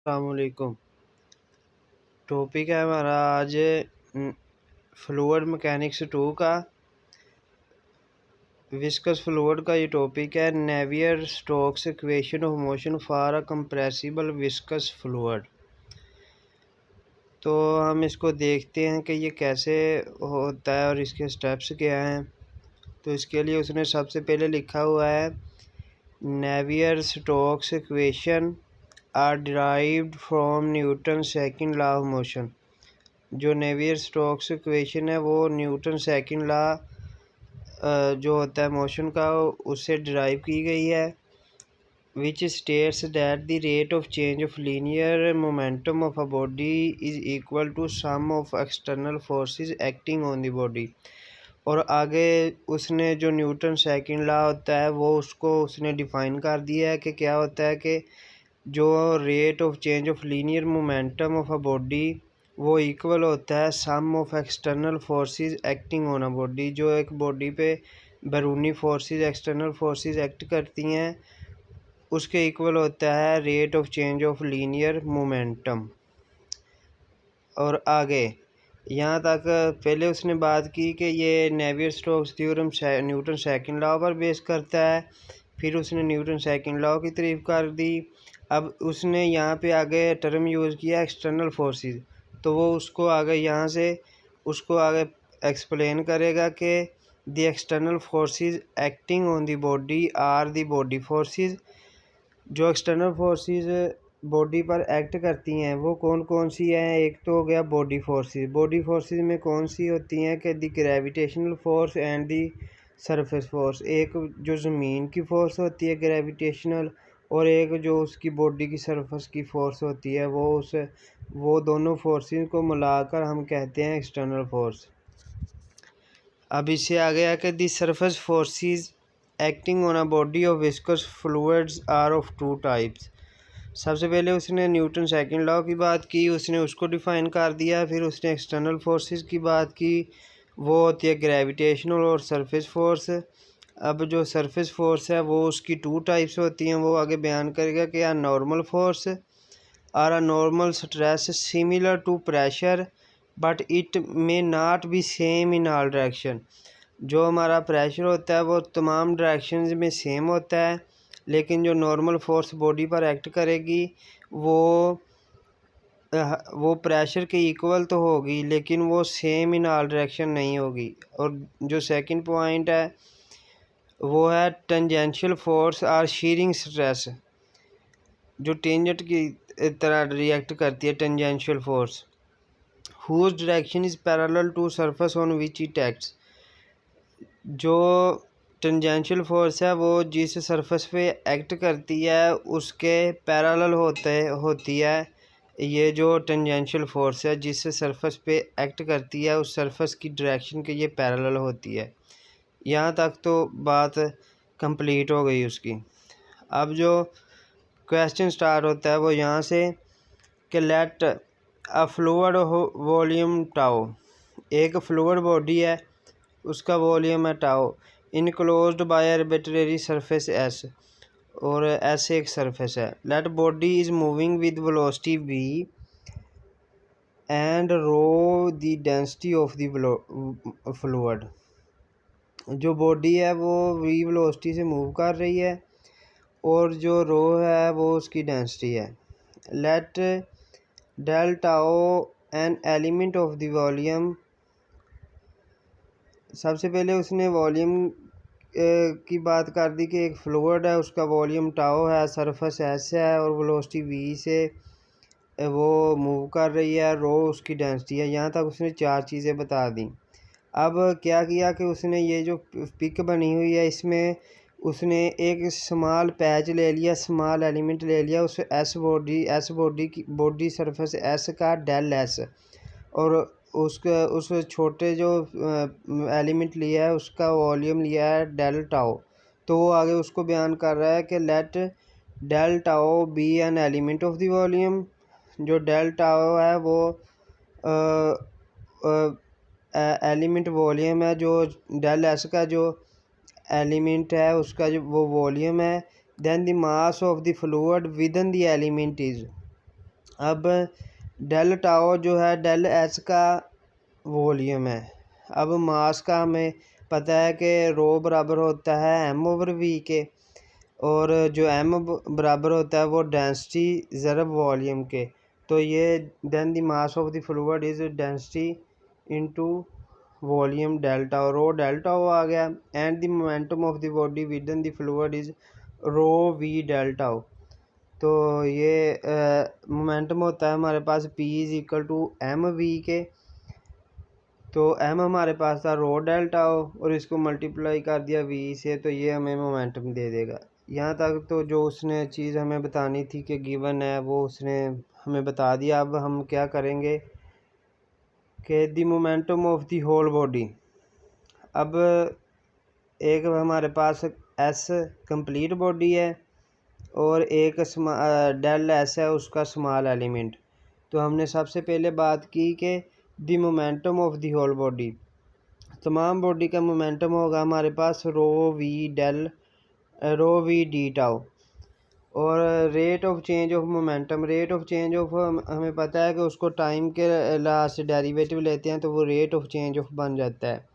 अस्सलामुअलैकुम। टॉपिक है हमारा आज फ्लूइड मैकेनिक्स 2 का। विस्कस फ्लूइड का ये टॉपिक है। Navier Stokes equation of motion for a compressible viscous fluid. तो हम इसको देखते हैं कि ये कैसे होता है और इसके स्टेप्स क्या हैं। तो इसके लिए उसने सबसे पहले लिखा हुआ है Navier Stokes equation are derived from Newton second law of motion. जो नेवियर स्टोक्स इक्वेशन है वो न्यूटन सेकंड लॉ जो होता है मोशन का उससे डिराइव की गई है। Which states that the rate of change of linear momentum of a body is equal to sum of external forces acting on the body. और आगे उसने जो न्यूटन सेकंड लॉ होता है वो उसको उसने डिफाइन कर दिया है कि क्या होता है कि जो rate of change of linear momentum of a body वो इक्वल होता है sum of external forces acting on a body. जो एक बॉडी पे बैरूनी फोर्सेस एक्सटर्नल फोर्सेस एक्ट करती हैं उसके इक्वल होता है rate of change of linear momentum. और आगे यहाँ तक पहले उसने बात की कि ये Navier Stokes theorem Newton second law पर बेस करता है। फिर उसने न्यूटन सेकंड लॉ की तारीफ कर दी। अब उसने यहाँ पे आगे टर्म यूज़ किया एक्सटर्नल फोर्सेस। तो वो उसको आगे यहाँ से उसको आगे एक्सप्लेन करेगा कि the external forces acting on the body are the body forces. जो एक्सटर्नल फोर्सेस बॉडी पर एक्ट करती हैं वो कौन कौन सी हैं। एक तो हो गया बॉडी फोर्सेस। बॉडी फोर्सेस में कौन सी होती हैं कि the gravitational force and the surface force. एक जो ज़मीन की फोर्स होती है ग्रेविटेशनल, और एक जो उसकी बॉडी की सरफेस की फोर्स होती है वो दोनों फोर्सेस को मिलाकर हम कहते हैं एक्सटर्नल फोर्स। अब इससे आगे आके the surface forces acting on a body of viscous fluids are of two types. सबसे पहले उसने न्यूटन सेकंड लॉ की बात की, उसने उसको डिफाइन कर दिया। फिर उसने एक्सटर्नल फोर्सेस की बात की, वो होती है ग्रेविटेशनल और सरफेस फोर्स। अब जो सरफेस फोर्स है वो उसकी टू टाइप्स होती हैं, वो आगे बयान करेगा कि a normal force or a normal stress similar to pressure but it may not be same in all direction. जो हमारा प्रेशर होता है वो तमाम डायरेक्शंस में सेम होता है, लेकिन जो नॉर्मल फोर्स बॉडी पर एक्ट करेगी वो प्रेशर के इक्वल तो होगी लेकिन वो सेम इन ऑल डायरेक्शन नहीं होगी। और जो सेकंड पॉइंट है वो है टेंजेंशियल फोर्स और शीयरिंग स्ट्रेस। जो टेंजेंट की तरह रिएक्ट करती है tangential force whose direction is parallel to surface on which it acts। जो टेंजेंशियल फोर्स है वो जिस सरफेस पे एक्ट करती है उसके पैरेलल होती है। ये जो टेंजेंशियल फोर्स है जिस सरफेस पे एक्ट करती है उस सरफेस की डायरेक्शन के ये पैरेलल होती है। यहाँ तक तो बात कंप्लीट हो गई उसकी। अब जो क्वेश्चन स्टार्ट होता है वो यहाँ से कि let a fluid volume tau. एक फ्लूइड बॉडी है उसका वॉल्यूम है tau enclosed by arbitrary surface S, और एस एक सरफेस है। Let body is moving with velocity V and rho the density of the fluid. जो बॉडी है वो वी वेलोसिटी से मूव कर रही है और जो रो है वो उसकी डेंसिटी है। Let del tau an element of the volume. सबसे पहले उसने वॉल्यूम की बात कर दी कि एक फ्लूइड है उसका वॉल्यूम टाओ है, सरफेस एस है और वेलोसिटी वी से वो मूव कर रही है, रो उसकी डेंसिटी है। यहाँ तक उसने चार चीज़ें बता दी। अब क्या किया कि उसने ये जो पिक बनी हुई है इसमें उसने एक स्मॉल पैच ले लिया, स्मॉल एलिमेंट ले लिया, उस एस बॉडी की बॉडी सरफेस एस का डेल एस, और उसका उस छोटे जो एलिमेंट लिया है उसका वॉल्यूम लिया है डेल टाओ। तो वो आगे उसको बयान कर रहा है कि let del tau be an element of the volume. जो डेल टाओ है वो एलिमेंट वॉल्यूम है, जो डेल एस का जो एलिमेंट है उसका वो वॉल्यूम है। Then the mass of the fluid within the element is. अब डेल टाओ जो है डेल एच का वॉल्यूम है। अब मास का हमें पता है कि रो बराबर होता है एम ओवर वी के, और जो एम बराबर होता है वो डेंसिटी ज़रब वॉल्यूम के। तो ये then the mass of the fluid is density into volume delta, rho delta आ गया। And the momentum of the body within the fluid is rho V delta. तो ये मोमेंटम होता है हमारे पास P is equal to M V के। तो एम हमारे पास था रो डेल्टा और इसको मल्टीप्लाई कर दिया वी से, तो ये हमें मोमेंटम दे देगा। यहाँ तक तो जो उसने चीज़ हमें बतानी थी कि गिवन है वो उसने हमें बता दिया। अब हम क्या करेंगे कि the momentum of the whole body. अब एक हमारे पास एस कंप्लीट बॉडी है और एक डेल एस है उसका स्मॉल एलिमेंट। तो हमने सबसे पहले बात की कि the momentum of the whole body, तमाम बॉडी का मोमेंटम होगा हमारे पास रो वी डी टाउ। और rate of change of momentum, rate of change of हमें पता है कि उसको टाइम के लास्ट डेरिवेटिव लेते हैं तो वो रेट ऑफ चेंज ऑफ बन जाता है।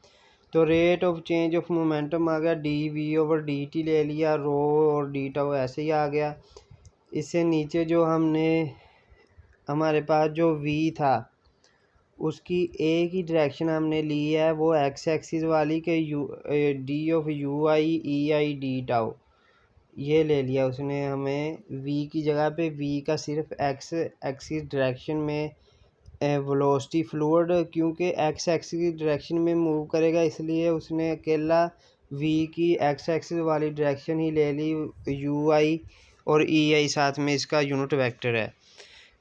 तो rate of change of momentum आ गया D V over D T ले लिया, रो और डी टाउ ऐसे ही आ गया। इससे नीचे जो हमने हमारे पास जो वी था उसकी एक ही डायरेक्शन हमने ली है, वो एक्स एक्सिस वाली के D of you I E I D tau ये ले लिया उसने हमें। वी की जगह पे वी का सिर्फ एक्स एक्सिस डायरेक्शन में वेलोसिटी फ्लूइड क्योंकि एक्स एक्सिस की डायरेक्शन में मूव करेगा इसलिए उसने अकेला वी की एक्स एक्सिस वाली डायरेक्शन ही ले ली, यू आई और ई आई साथ में इसका यूनिट वेक्टर है।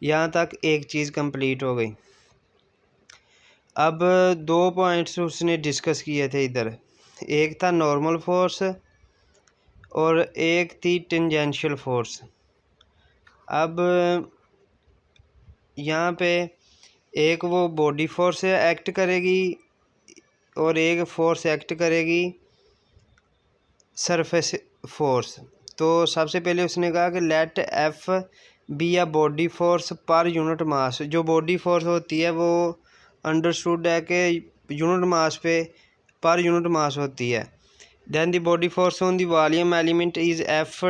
यहाँ तक एक चीज़ कंप्लीट हो गई। अब दो पॉइंट्स उसने डिस्कस किए थे इधर, एक था नॉर्मल फोर्स और एक थी टेंजेंशियल फोर्स। अब यहाँ पे एक वो बॉडी फोर्स एक्ट करेगी और एक फोर्स एक्ट करेगी सरफेस फोर्स। तो सबसे पहले उसने कहा कि let F be a body force per unit mass. जो बॉडी फोर्स होती है वो अंडरस्टूड है कि यूनिट मास पे पर यूनिट मास होती है। Then the body force on the volume element is F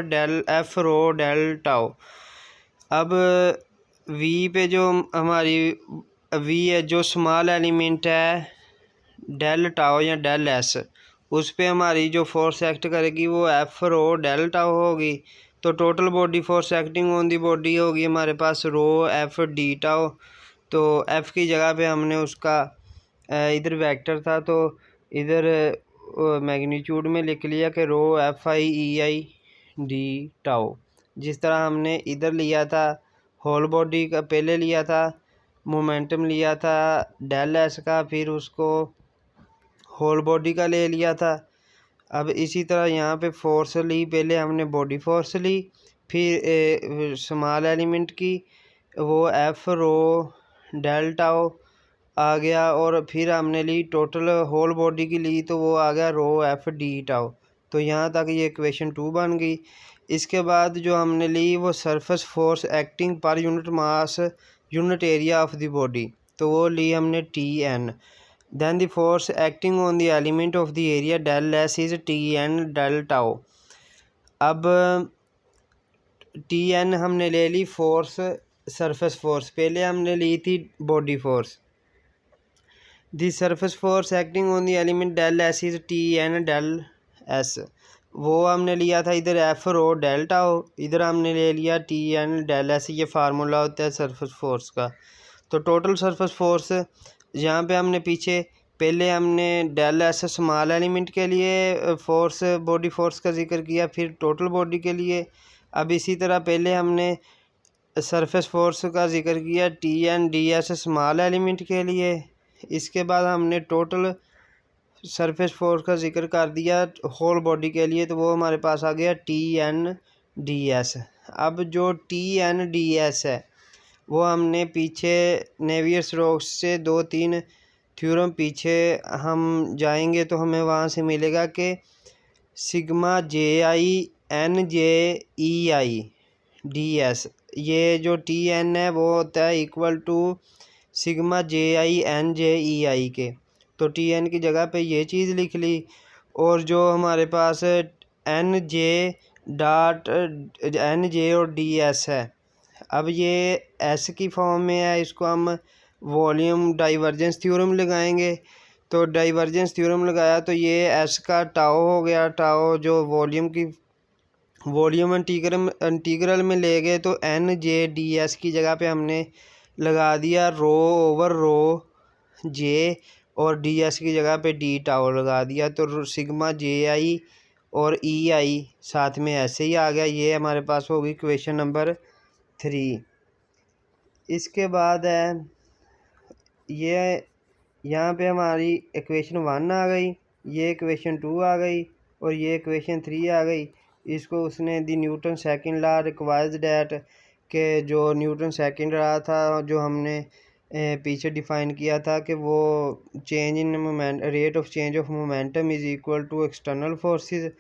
rho del tau. अब वी पे जो हमारी वी है जो स्मॉल एलिमेंट है डेल टाउ या डेल एस, उस पे हमारी जो फोर्स एक्ट करेगी वो एफ रो डेल टाउ होगी। तो total body force acting on the body होगी हमारे पास रो एफ डी टाउ। तो एफ़ की जगह पे हमने उसका इधर वेक्टर था तो इधर मैग्नीट्यूड में लिख लिया कि rho F I E I D tau. जिस तरह हमने इधर लिया था होल बॉडी का, पहले लिया था मोमेंटम लिया था डेल एस का, फिर उसको होल बॉडी का ले लिया था। अब इसी तरह यहाँ पे फोर्स ली, पहले हमने बॉडी फोर्स ली फिर स्मॉल एलिमेंट की वो एफ रो डेल टाउ आ गया, और फिर हमने ली टोटल होल बॉडी की ली तो वो आ गया रो एफ डी टाउ। तो यहाँ तक ये इक्वेशन 2 बन गई। इसके बाद जो हमने ली वो surface force acting per unit mass unit area of the body, तो वो ली हमने T N. Then the force acting on the element of the area del S is T N del tau. अब टी एन हमने ले ली force surface force, पहले हमने ली थी body force. The surface force acting on the element del S is T N del S, वो हमने लिया था इधर एफ रो डेल टाउ, इधर हमने ले लिया टी एन डेल एस। ये फार्मूला होता है सरफेस फोर्स का। तो टोटल सरफेस फोर्स यहाँ पे हमने पीछे पहले हमने डेल एस स्मॉल एलिमेंट के लिए फोर्स बॉडी फोर्स का जिक्र किया, फिर टोटल बॉडी के लिए। अब इसी तरह पहले हमने सरफेस फोर्स का जिक्र किया T N D S small element के लिए, इसके बाद हमने टोटल सरफेस फोर्स का जिक्र कर दिया होल बॉडी के लिए, तो वो हमारे पास आ गया टी एन डी एस। अब जो टी एन डी एस है वो हमने पीछे नेवियर-स्टोक्स से 2-3 थ्योरम पीछे हम जाएंगे तो हमें वहाँ से मिलेगा कि sigma J I N J E I D S, ये जो टी एन है वो होता है equal to sigma J I N J E I के। तो टी एन की जगह पे ये चीज़ लिख ली। और जो हमारे पास N J dot N J और डी एस है, अब ये एस की फॉर्म में है, इसको हम वॉल्यूम डाइवर्जेंस थ्योरम लगाएंगे। तो डाइवर्जेंस थ्योरम लगाया तो ये एस का टाओ हो गया, टाओ जो वॉल्यूम इंटीग्रल में ले गए तो एन जे डी एस की जगह पे हमने लगा दिया रो ओवर रो जे, और डी एस की जगह पे डी टाओ लगा दिया। तो सिग्मा जे आई और ई आई साथ में ऐसे ही आ गया। ये हमारे पास होगी इक्वेशन नंबर 3। इसके बाद है ये यहाँ पे हमारी इक्वेशन 1 आ गई, ये इक्वेशन 2 आ गई और ये इक्वेशन 3 आ गई। इसको उसने the Newton second law requires that के जो न्यूटन सेकंड लॉ था जो हमने पीछे डिफ़ाइन किया था कि वो change in moment rate of change of momentum is equal to external forces.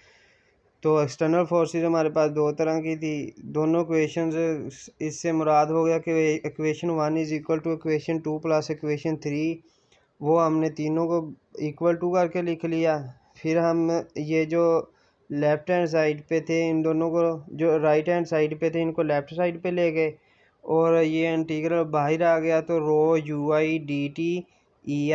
तो एक्सटर्नल फोर्सेस हमारे पास दो तरह की थी, दोनों इक्वेशंस इससे मुराद हो गया कि equation 1 is equal to equation 2 plus equation 3, वो हमने तीनों को इक्वल टू करके लिख लिया। फिर हम ये जो लेफ़्ट हैंड साइड पे थे इन दोनों को, जो राइट हैंड साइड पे थे इनको लेफ़्ट साइड पे ले गए और ये इंटीग्रल बाहर आ गया। तो rho U I D T E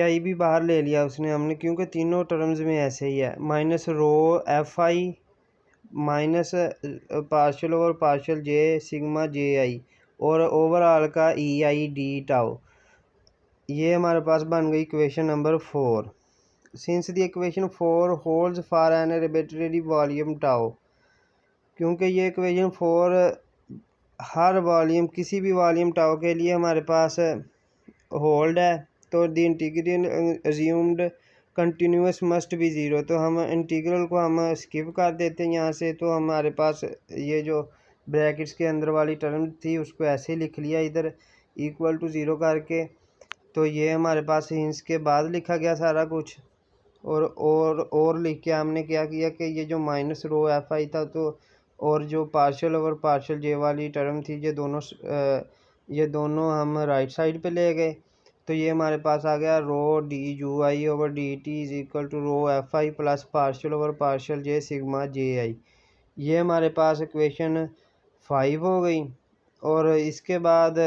I भी बाहर ले लिया उसने हमने, क्योंकि तीनों टर्म्स में ऐसे ही है। Minus rho F I minus partial over partial J sigma J I और ओवरऑल का ई आई डी टाओ। ये हमारे पास बन गई equation number 4। Since the equation 4 holds for an arbitrary volume tau, क्योंकि ये इक्वेशन 4 हर वॉल्यूम किसी भी वॉल्यूम टाओ के लिए हमारे पास होल्ड है, तो the integral assumed continuous must be zero. तो हम इंटीग्रल को हम स्किप कर देते हैं यहाँ से, तो हमारे पास ये जो ब्रैकेट्स के अंदर वाली टर्म थी उसको ऐसे लिख लिया इधर इक्वल टू ज़ीरो करके। तो ये हमारे पास हिंस के बाद लिखा गया सारा कुछ। और लिख के हमने क्या किया कि ये जो माइनस रो एफ आई था तो और जो पार्शियल ओवर पार्शियल जे वाली टर्म थी ये दोनों हम राइट साइड पे ले गए। तो ये हमारे पास आ गया rho D U I over D T is equal to rho F I plus partial over partial J sigma J I. ये हमारे पास इक्वेशन 5 हो गई। और इसके बाद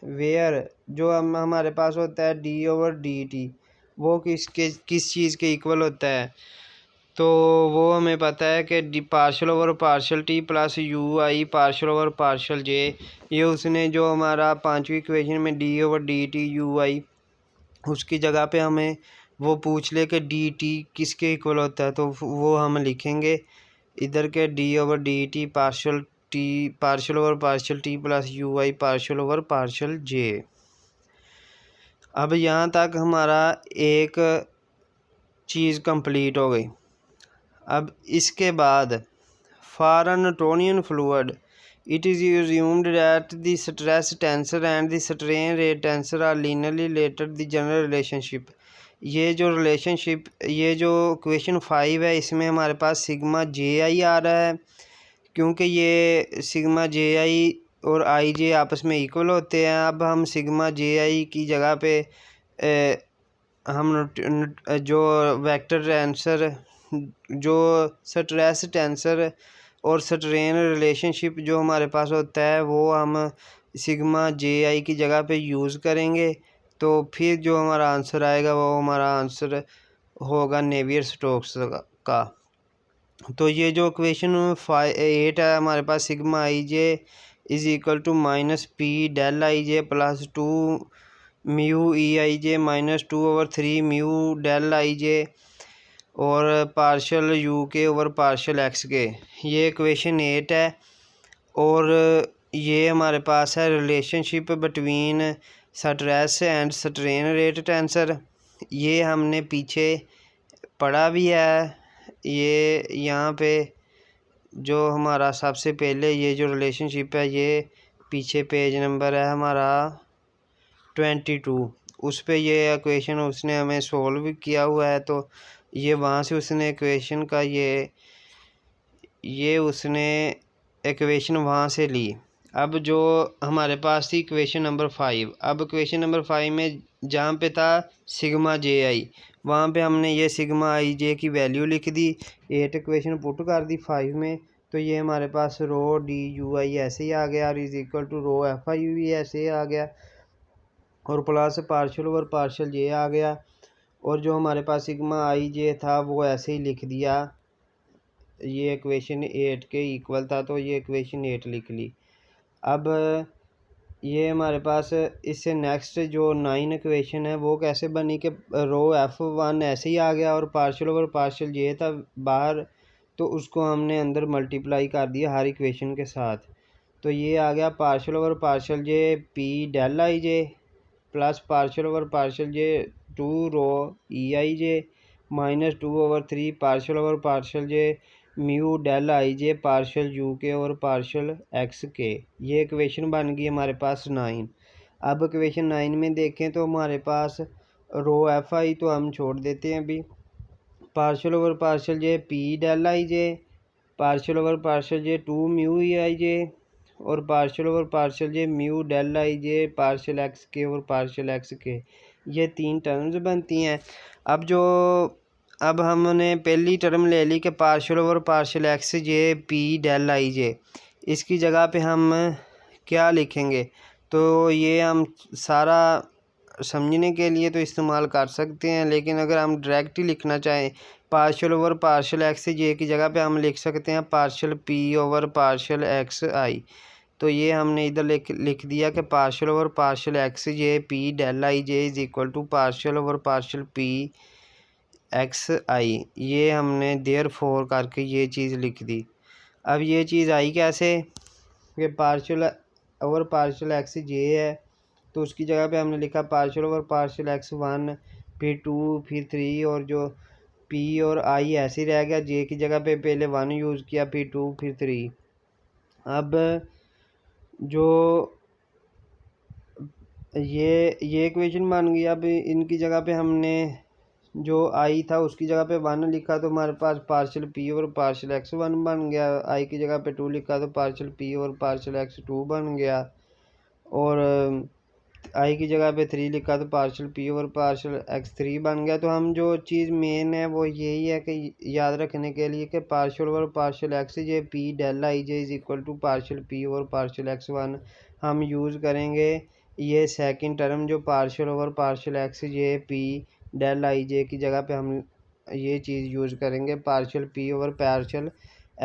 वेयर जो हमारे पास होता है डी ओवर डी टी, वो किस चीज़ के इक्वल होता है, तो वो हमें पता है कि D partial over partial T plus U I partial over partial J. ये उसने जो हमारा 5वीं इक्वेशन में D over D T U I, उसकी जगह पे हमें वो पूछ ले कि डी टी किसके इक्वल होता है, तो वो हम लिखेंगे इधर के D over D T partial over partial T plus U I partial over partial J. अब यहाँ तक हमारा एक चीज़ कंप्लीट हो गई। अब इसके बाद for a Newtonian fluid it is assumed that the stress tensor and the strain rate tensor are linearly related the general relationship। ये जो रिलेशनशिप, ये जो इक्वेशन 5 है इसमें हमारे पास सिग्मा जे आई आ रहा है, क्योंकि ये सिग्मा जे आई और आई जे आपस में इक्वल होते हैं। अब हम सिग्मा जे आई की जगह पे हम जो वेक्टर टेंसर, जो स्ट्रेस टेंसर और स्ट्रेन रिलेशनशिप जो हमारे पास होता है वो हम सिग्मा जे आई की जगह पे यूज़ करेंगे। तो फिर जो हमारा आंसर आएगा वो हमारा आंसर होगा नेवियर स्टोक्स का। तो ये जो इक्वेशन 8 है हमारे पास sigma I J is equal to minus P del I J plus 2 mu E I J minus 2 over 3 mu del I J और partial U K over partial X K. ये equation 8 है। और ये हमारे पास है relationship between stress and strain rate tensor. ये हमने पीछे पढ़ा भी है। ये यहाँ पे जो हमारा सबसे पहले ये जो रिलेशनशिप है ये पीछे पेज नंबर है हमारा 22, उस पे ये इक्वेशन उसने हमें सोल्व किया हुआ है। तो ये वहाँ से उसने इक्वेशन का ये उसने इक्वेशन वहाँ से ली। अब जो हमारे पास थी इक्वेशन नंबर 5, अब इक्वेशन नंबर 5 में जहाँ पे था सिग्मा जे आई, वहाँ पे हमने ये सिग्मा आई जे की वैल्यू लिख दी, 8 इक्वेशन पुट कर दी 5 में, तो ये हमारे पास रो डी यू आई ऐसे ही आ गया और is equal to rho F I भी ऐसे ही आ गया और plus partial over partial J आ गया, और जो हमारे पास सिग्मा आई जे था वो ऐसे ही लिख दिया, ये इक्वेशन 8 के इक्वल था तो ये इक्वेशन 8 लिख ली। अब ये हमारे पास इससे नेक्स्ट जो 9 इक्वेशन है वो कैसे बनी कि रो F1 ऐसे ही आ गया और पार्शल ओवर पार्शल ये था बाहर, तो उसको हमने अंदर मल्टीप्लाई कर दिया हर इक्वेशन के साथ, तो ये आ गया partial over partial J P del I J plus partial over partial J 2 rho E I J -2/3 partial over partial J mu del I J partial you के और पार्शल एक्स के। ये equation बन गई हमारे पास 9। अब equation 9 में देखें तो हमारे पास रो एफ आई तो हम छोड़ देते हैं अभी, partial over partial J P del I J partial over partial J 2 mu E I J और partial over partial J mu del आई जे पार्शल एक्स के और पार्शल एक्स के, ये 3 टर्म्स बनती हैं। अब हमने पहली टर्म ले ली कि partial over partial x J P del आई जे, इसकी जगह पे हम क्या लिखेंगे, तो ये हम सारा समझने के लिए तो इस्तेमाल कर सकते हैं, लेकिन अगर हम डायरेक्ट ही लिखना चाहें partial over partial x J की जगह पे हम लिख सकते हैं partial P over partial X I, तो ये हमने इधर लिख दिया कि partial over partial x J P del I J is equal to partial over partial P X I, ये हमने देयर फोर करके ये चीज़ लिख दी। अब ये चीज़ आई कैसे कि पार्शल ओवर पार्शल एक्स जे है तो उसकी जगह पे हमने लिखा पार्शल ओवर पार्शल x1 फिर 2 फिर 3 और जो p और i ऐसे ही रह गया, j की जगह पे पहले 1 यूज़ किया फिर 2 फिर 3। अब जो ये इक्वेशन बन गई। अब इनकी जगह पे हमने जो i था उसकी जगह पे 1 लिखा तो हमारे पास पार्शल p और पार्शल x1 बन गया, i की जगह पे 2 लिखा तो पार्शल p और पार्शल x2 बन गया, और आई की जगह पे 3 लिखा तो पार्शल पी और पार्शल x3 बन गया। तो हम जो चीज़ मेन है वो यही है कि याद रखने के लिए कि पार्शल और partial x J P del I J is equal to partial P और पार्शल x1 हम यूज़ करेंगे ये सेकंड टर्म जो partial over partial x J P del आई जे की जगह पे हम ये चीज़ यूज़ करेंगे partial P over partial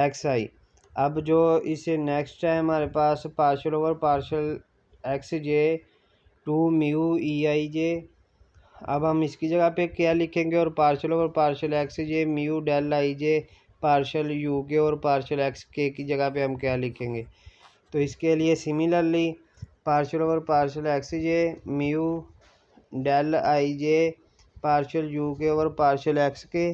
X I. अब जो इससे नेक्स्ट है हमारे पास partial over partial x J 2 mu E I J, अब हम इसकी जगह पे क्या लिखेंगे और partial over partial x j mu del I J partial you के और पार्शल एक्स के की जगह पे हम क्या लिखेंगे, तो इसके लिए similarly partial over partial x j mu del I J partial you के और पार्शल एक्स के,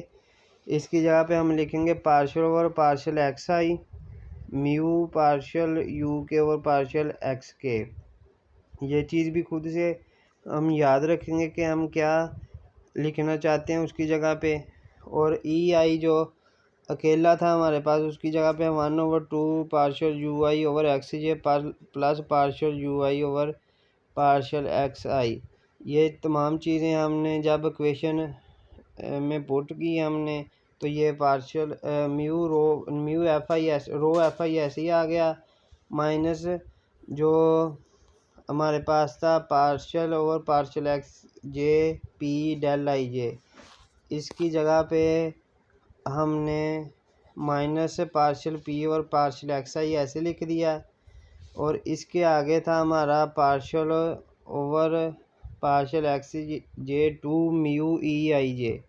इसकी जगह पे हम लिखेंगे partial over partial X I mu partial you के और पार्शल एक्स के। ये चीज़ भी खुद से हम याद रखेंगे कि हम क्या लिखना चाहते हैं उसकी जगह पे, और ई आई जो अकेला था हमारे पास उसकी जगह पे 1/2 partial U I over X J plus partial U I over partial X I. ये तमाम चीज़ें हमने जब इक्वेशन में पुट की हमने तो ये partial mu F I S rho F I ऐसे ही आ गया, माइनस जो हमारे पास था partial over partial x J P del आई जे, इसकी जगह पे हमने माइनस पार्शल पी और पार्शल एक्स आई ऐसे लिख दिया, और इसके आगे था हमारा partial over partial x J 2 mu E I J,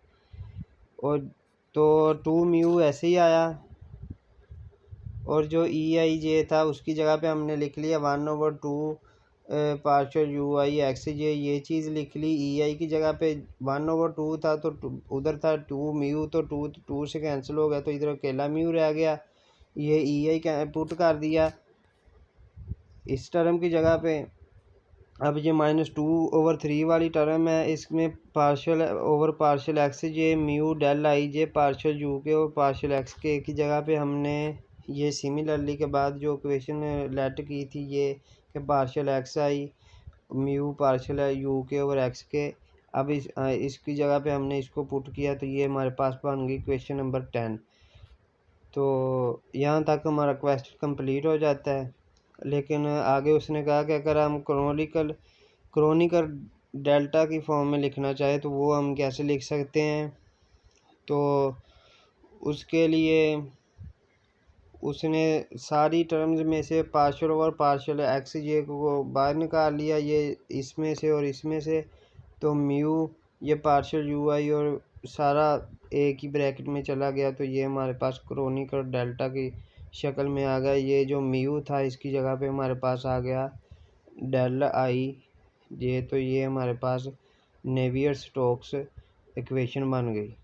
और तो 2 म्यू ऐसे ही आया, और जो ई आई जे था उसकी जगह पे हमने लिख लिया 1/2 पार्शल यू आई एक्स जे, ये चीज़ लिख ली। ई आई की जगह पे 1/2 था तो उधर था 2 म्यू, तो 2 से कैंसिल हो गया तो इधर अकेला म्यू रह गया, ये ई आई पुट कर दिया इस टर्म की जगह पे। अब ये -2/3 वाली टर्म है, इसमें partial over partial x j mu del I J partial you के और पार्शल एक्स के की जगह पे हमने ये सिमिलरली के बाद जो इक्वेशन लेट की थी ये कि पार्शियल एक्स आई म्यू पार्शियल है यू के ओवर एक्स के। अब इसकी जगह पे हमने इसको पुट किया तो ये हमारे पास बन गई क्वेश्चन नंबर 10। तो यहाँ तक हमारा क्वेश्चन कंप्लीट हो जाता है। लेकिन आगे उसने कहा कि अगर हम क्रोनिकल डेल्टा की फॉर्म में लिखना चाहे तो वो हम कैसे लिख सकते हैं। तो उसके लिए उसने सारी टर्म्स में से पार्शियल ओवर पार्शियल एक्स जे को बाहर निकाल लिया, ये इसमें से और इसमें से। तो म्यू ये पार्शियल यू आई और सारा एक ही ब्रैकेट में चला गया, तो ये हमारे पास क्रोनिकल डेल्टा की शक्ल में आ गया। ये जो म्यू था इसकी जगह पे हमारे पास आ गया डेल आई ये। तो ये हमारे पास नेवियर स्टोक्स इक्वेशन बन गई।